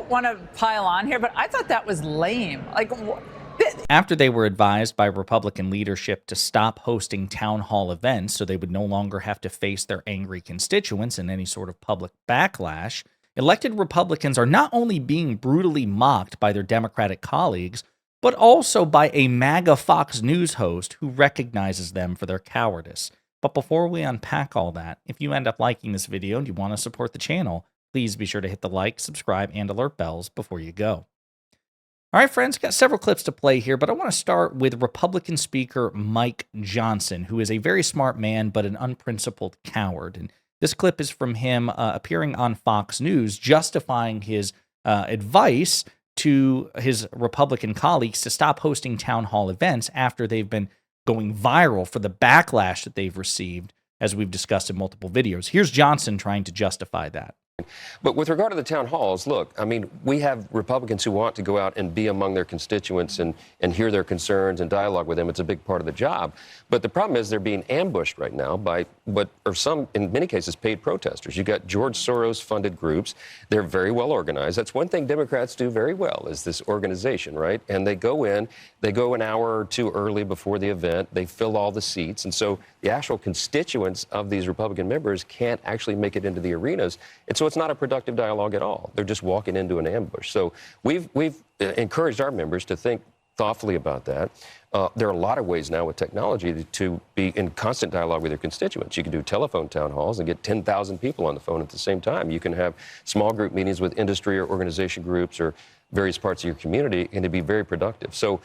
don't want to pile on here, but I thought that was lame. Like, after they were advised by Republican leadership to stop hosting town hall events so they would no longer have to face their angry constituents in any sort of public backlash, elected Republicans are not only being brutally mocked by their Democratic colleagues, but also by a MAGA Fox News host who recognizes them for their cowardice. But before we unpack all that, if you end up liking this video and you want to support the channel, please be sure to hit the like, subscribe, and alert bells before you go. All right, friends, got several clips to play here, but I want to start with Republican Speaker Mike Johnson, who is a very smart man, but an unprincipled coward. And this clip is from him appearing on Fox News, justifying his advice to his Republican colleagues to stop hosting town hall events after they've been going viral for the backlash that they've received, as we've discussed in multiple videos. Here's Johnson trying to justify that. But with regard to the town halls, look, I mean, we have Republicans who want to go out and be among their constituents and hear their concerns and dialogue with them. It's a big part of the job. But the problem is they're being ambushed right now by what are some, in many cases, paid protesters. You got George Soros-funded groups. They're very well organized. That's one thing Democrats do very well, is this organization, right? And they go in, they go an hour or two early before the event. They fill all the seats. And so the actual constituents of these Republican members can't actually make it into the arenas. And so it's not a productive dialogue at all. They're just walking into an ambush. So we've encouraged our members to think thoughtfully about that. There are a lot of ways now with technology to be in constant dialogue with your constituents. You can do telephone town halls and get 10,000 people on the phone at the same time. You can have small group meetings with industry or organization groups or various parts of your community, and it'd be very productive. So,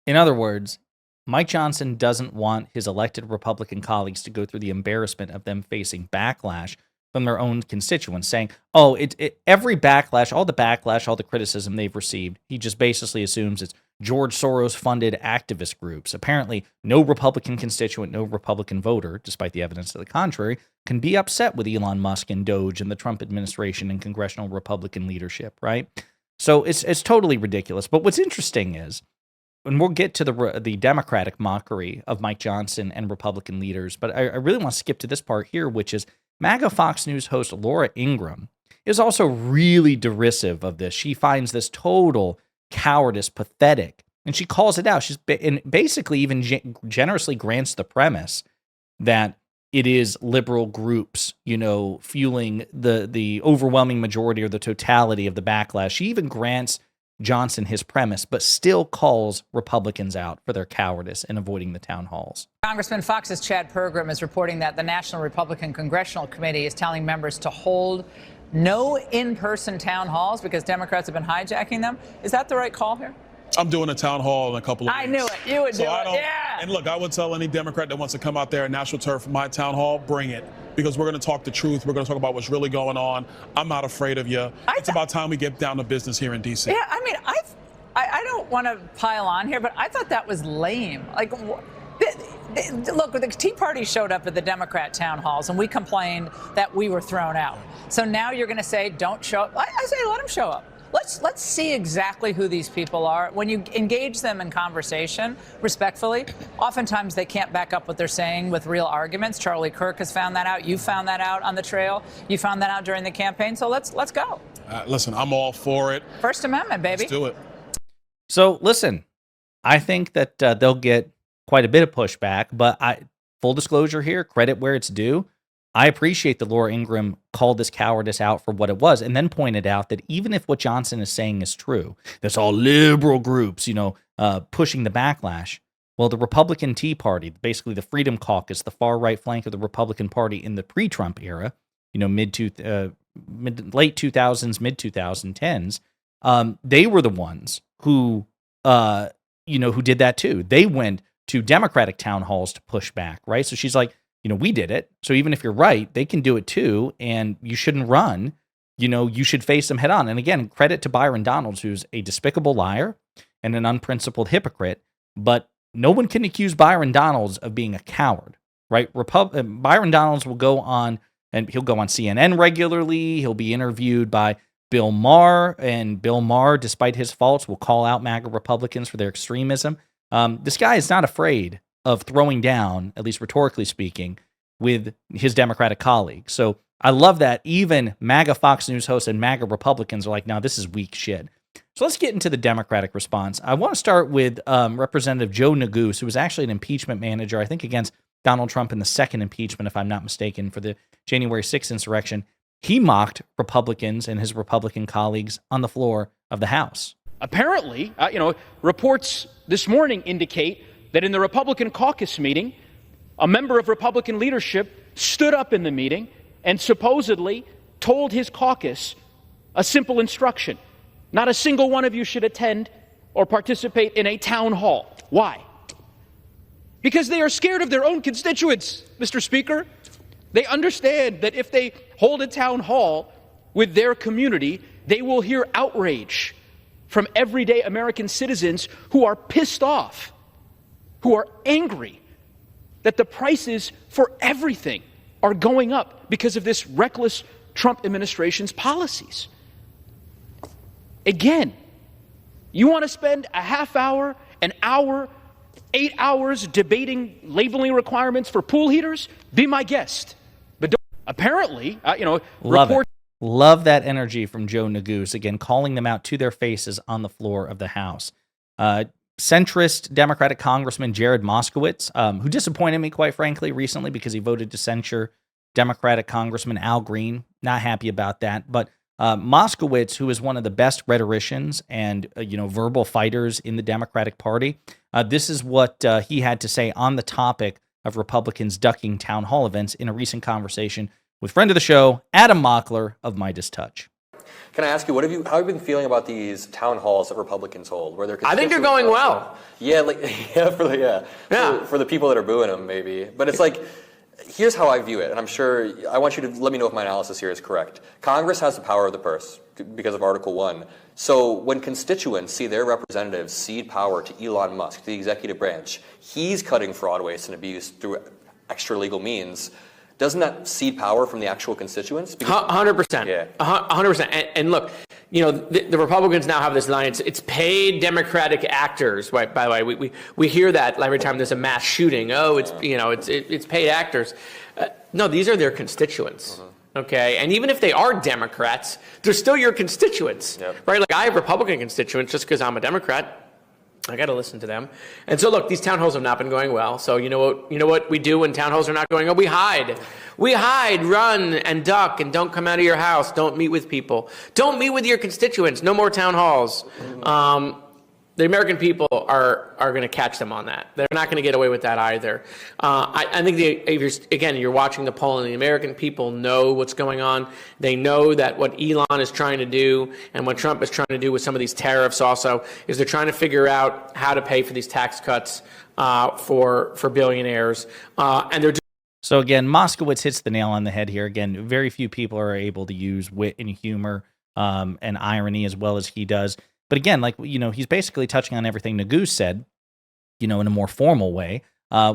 in other words, Mike Johnson doesn't want his elected Republican colleagues to go through the embarrassment of them facing backlash from their own constituents, saying, oh, every backlash, all the criticism they've received, he just basically assumes it's George Soros-funded activist groups. Apparently, no Republican constituent, no Republican voter, despite the evidence to the contrary, can be upset with Elon Musk and Doge and the Trump administration and congressional Republican leadership, right? So it's totally ridiculous. But what's interesting is, and we'll get to the Democratic mockery of Mike Johnson and Republican leaders, but I really want to skip to this part here, which is MAGA Fox News host Laura Ingraham is also really derisive of this. She finds this total cowardice pathetic, and she calls it out. She's basically even generously grants the premise that it is liberal groups, you know, fueling the overwhelming majority or the totality of the backlash. She even grants Johnson his premise, but still calls Republicans out for their cowardice in avoiding the town halls. Congressman Fox's Chad Pergram is reporting that the National Republican Congressional Committee is telling members to hold no in-person town halls because Democrats have been hijacking them. Is that the right call here? I'm doing a town hall in a couple of weeks. I knew it. You would do it. Yeah. And look, I would tell any Democrat that wants to come out there and national turf my town hall, bring it. Because we're going to talk the truth. We're going to talk about what's really going on. I'm not afraid of you. It's about time we get down to business here in D.C. Yeah, I mean, I don't want to pile on here, but I thought that was lame. Like, look, the Tea Party showed up at the Democrat town halls, and we complained that we were thrown out. So now you're going to say, don't show up. I say, let them show up. Let's see exactly who these people are. When you engage them in conversation respectfully, oftentimes they can't back up what they're saying with real arguments. Charlie Kirk has found that out. You found that out on the trail. You found that out during the campaign. So let's go. Listen, I'm all for it. First Amendment, baby. Let's do it. So listen, I think that they'll get quite a bit of pushback, but full disclosure here, credit where it's due. I appreciate that Laura Ingraham called this cowardice out for what it was and then pointed out that even if what Johnson is saying is true, that's all liberal groups, you know, pushing the backlash. Well, the Republican Tea Party, basically the Freedom Caucus, the far right flank of the Republican Party in the pre-Trump era, you know, late 2000s, mid 2010s, they were the ones who, who did that too. They went to Democratic town halls to push back, right? So she's like, you know, we did it. So even if you're right, they can do it too. And you shouldn't run. You know, you should face them head on. And again, credit to Byron Donalds, who's a despicable liar and an unprincipled hypocrite. But no one can accuse Byron Donalds of being a coward, right? Byron Donalds will go on, and he'll go on CNN regularly. He'll be interviewed by Bill Maher. And Bill Maher, despite his faults, will call out MAGA Republicans for their extremism. This guy is not afraid of throwing down, at least rhetorically speaking, with his Democratic colleagues. So I love that even MAGA Fox News hosts and MAGA Republicans are like, no, this is weak shit. So let's get into the Democratic response. I want to start with Representative Joe Neguse, who was actually an impeachment manager, I think, against Donald Trump in the second impeachment, if I'm not mistaken, for the January 6th insurrection. He mocked Republicans and his Republican colleagues on the floor of the House. Apparently, reports this morning indicate that in the Republican caucus meeting, a member of Republican leadership stood up in the meeting and supposedly told his caucus a simple instruction. Not a single one of you should attend or participate in a town hall. Why? Because they are scared of their own constituents, Mr. Speaker. They understand that if they hold a town hall with their community, they will hear outrage from everyday American citizens who are pissed off, who are angry that the prices for everything are going up because of this reckless Trump administration's policies. Again, you want to spend a half hour, an hour, 8 hours debating labeling requirements for pool heaters? Be my guest. But don't, apparently, Love that energy from Joe Neguse, again, calling them out to their faces on the floor of the House. Centrist Democratic Congressman Jared Moskowitz, who disappointed me, quite frankly, recently because he voted to censure Democratic Congressman Al Green. Not happy about that. But Moskowitz, who is one of the best rhetoricians and verbal fighters in the Democratic Party, this is what he had to say on the topic of Republicans ducking town hall events in a recent conversation with friend of the show, Adam Mockler of Midas Touch. Can I ask you, how have you been feeling about these town halls that Republicans hold? Where I think they're going well. Yeah, for the people that are booing them, maybe. But it's like, here's how I view it, and I want you to let me know if my analysis here is correct. Congress has the power of the purse because of Article 1. So when constituents see their representatives cede power to Elon Musk, the executive branch, he's cutting fraud, waste, and abuse through extra legal means. Doesn't that cede power from the actual constituents? 100%. Yeah. 100%. And look, the Republicans now have this line. It's paid Democratic actors. Right? By the way, we hear that every time there's a mass shooting. Oh, it's paid actors. No, these are their constituents. Mm-hmm. Okay, and even if they are Democrats, they're still your constituents, right? Like I have Republican constituents just because I'm a Democrat. I got to listen to them. And so, look, these town halls have not been going well. So you know what we do when town halls are not going well? We hide. We hide, run, and duck, and don't come out of your house. Don't meet with people. Don't meet with your constituents. No more town halls. The American people are going to catch them on that. They're not going to get away with that either. I think, you're watching the poll, and the American people know what's going on. They know that what Elon is trying to do and what Trump is trying to do with some of these tariffs also is they're trying to figure out how to pay for these tax cuts for billionaires. And they're So again, Moskowitz hits the nail on the head here. Again, very few people are able to use wit and humor and irony as well as he does. But again, he's basically touching on everything Neguse said, in a more formal way,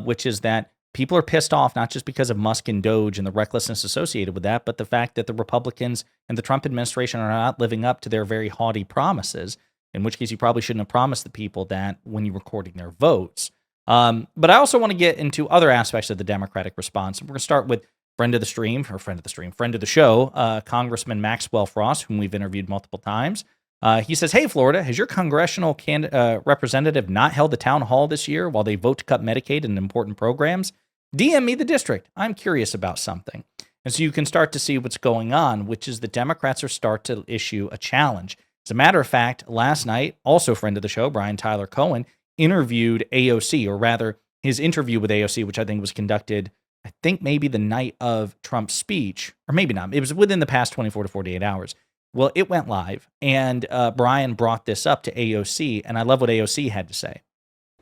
which is that people are pissed off, not just because of Musk and Doge and the recklessness associated with that, but the fact that the Republicans and the Trump administration are not living up to their very haughty promises, in which case you probably shouldn't have promised the people that when you're recording their votes. But I also want to get into other aspects of the Democratic response. We're going to start with friend of the show, Congressman Maxwell Frost, whom we've interviewed multiple times. He says, hey, Florida, has your congressional representative not held a town hall this year while they vote to cut Medicaid and important programs? DM me the district. I'm curious about something. And so you can start to see what's going on, which is the Democrats are start to issue a challenge. As a matter of fact, last night, also friend of the show, Brian Tyler Cohen, interviewed AOC, or rather his interview with AOC, which I think was conducted, I think maybe the night of Trump's speech, or maybe not. It was within the past 24 to 48 hours. Well, it went live, and Brian brought this up to AOC, and I love what AOC had to say.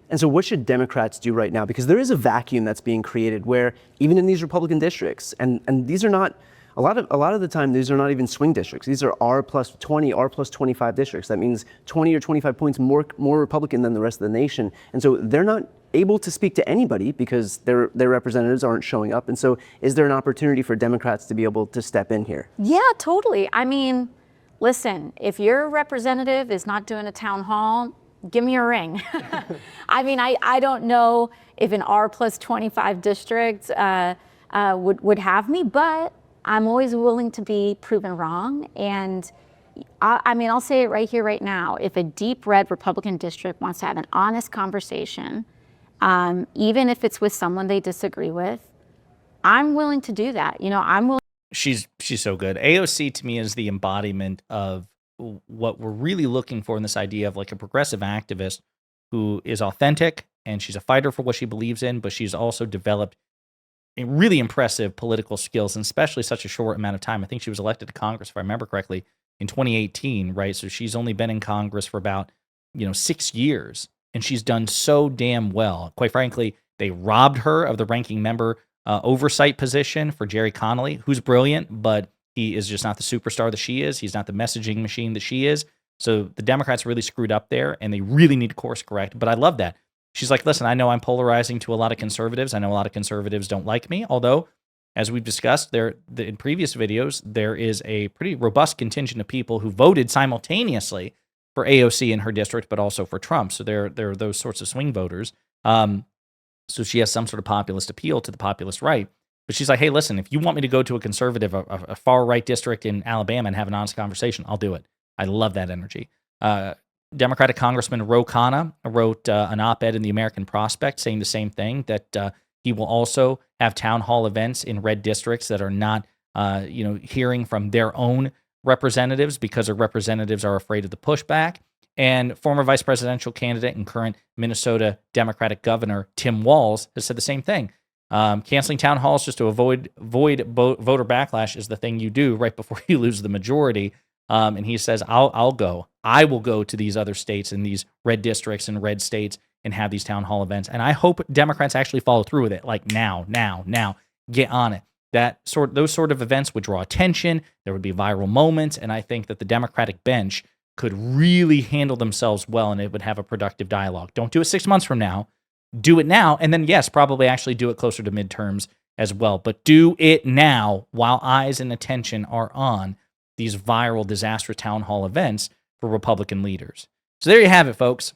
And so what should Democrats do right now? Because there is a vacuum that's being created where even in these Republican districts, and these are not, a lot of the time, these are not even swing districts. These are R plus 20, R plus 25 districts. That means 20 or 25 points more Republican than the rest of the nation. And so they're not able to speak to anybody because their representatives aren't showing up. And so is there an opportunity for Democrats to be able to step in here? Yeah, totally. I mean, listen, if your representative is not doing a town hall, give me a ring. I mean, I don't know if an R plus 25 district would have me, but I'm always willing to be proven wrong. And I mean, I'll say it right here, right now. If a deep red Republican district wants to have an honest conversation, even if it's with someone they disagree with, I'm willing to do that. You know, I'm willing. She's so good. AOC to me is the embodiment of what we're really looking for in this idea of like a progressive activist who is authentic and she's a fighter for what she believes in, but she's also developed really impressive political skills, and especially such a short amount of time. I think she was elected to Congress, if I remember correctly, in 2018, right? So she's only been in Congress for about, 6 years, and she's done so damn well. Quite frankly, they robbed her of the ranking member oversight position for Jerry Connolly, who's brilliant, but he is just not the superstar that she is. He's not the messaging machine that she is. So the Democrats really screwed up there, and they really need to course correct. But I love that. She's like, listen, I know I'm polarizing to a lot of conservatives. I know a lot of conservatives don't like me, although, as we've discussed in previous videos, there is a pretty robust contingent of people who voted simultaneously for AOC in her district, but also for Trump. So there are those sorts of swing voters. So she has some sort of populist appeal to the populist right. But she's like, hey, listen, if you want me to go to a conservative, a far-right district in Alabama and have an honest conversation, I'll do it. I love that energy. Democratic Congressman Ro Khanna wrote an op-ed in the American Prospect saying the same thing, that he will also have town hall events in red districts that are not, hearing from their own representatives because their representatives are afraid of the pushback. And former vice presidential candidate and current Minnesota Democratic governor Tim Walz has said the same thing. Canceling town halls just to avoid voter backlash is the thing you do right before you lose the majority. And he says, I'll go. I will go to these other states and these red districts and red states and have these town hall events. And I hope Democrats actually follow through with it. Like now, get on it. Those sort of events would draw attention. There would be viral moments. And I think that the Democratic bench could really handle themselves well, and it would have a productive dialogue. Don't do it 6 months from now. Do it now. And then, yes, probably actually do it closer to midterms as well. But do it now while eyes and attention are on these viral disaster town hall events for Republican leaders. So there you have it, folks.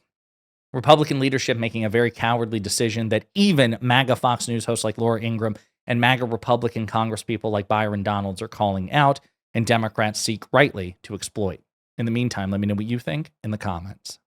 Republican leadership making a very cowardly decision that even MAGA Fox News hosts like Laura Ingraham and MAGA Republican congresspeople like Byron Donalds are calling out, and Democrats seek rightly to exploit. In the meantime, let me know what you think in the comments.